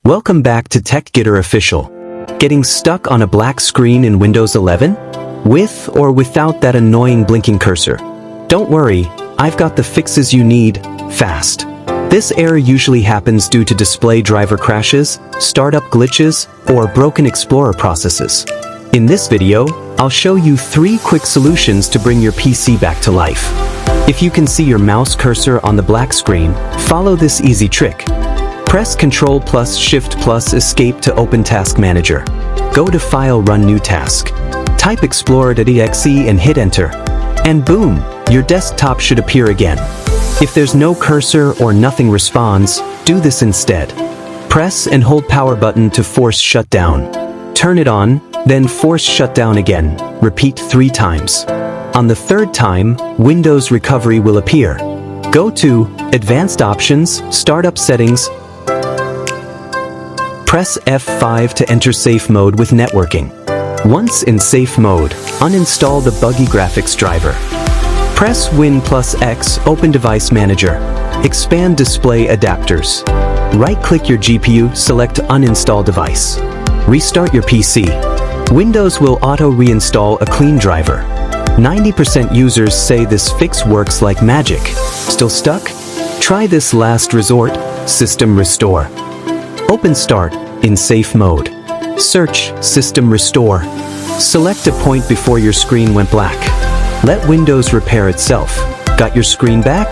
Welcome back to TechGitter Official. Getting stuck on a black screen in Windows 11? With or without that annoying blinking cursor? Don't worry, I've got the fixes you need, fast. This error usually happens due to display driver crashes, startup glitches, or broken Explorer processes. In this video, I'll show you 3 quick solutions to bring your PC back to life. If you can see your mouse cursor on the black screen, follow this easy trick. Press Ctrl plus Shift plus Escape to open Task Manager. Go to File, Run New Task. Type Explorer.exe and hit Enter. And boom, your desktop should appear again. If there's no cursor or nothing responds, do this instead. Press and hold power button to force shutdown. Turn it on, then force shutdown again. Repeat 3 times. On the 3rd time, Windows Recovery will appear. Go to Advanced Options, Startup Settings. Press F5 to enter safe mode with networking. Once in safe mode, uninstall the buggy graphics driver. Press Win plus X, open Device Manager. Expand Display Adapters. Right-click your GPU, select Uninstall Device. Restart your PC. Windows will auto-reinstall a clean driver. 90% users say this fix works like magic. Still stuck? Try this last resort, System Restore. Open Start in safe mode. Search System Restore. Select a point before your screen went black. Let Windows repair itself. Got your screen back?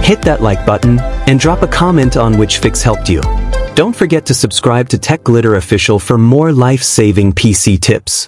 Hit that like button and drop a comment on which fix helped you. Don't forget to subscribe to TechGitter Official for more life-saving PC tips.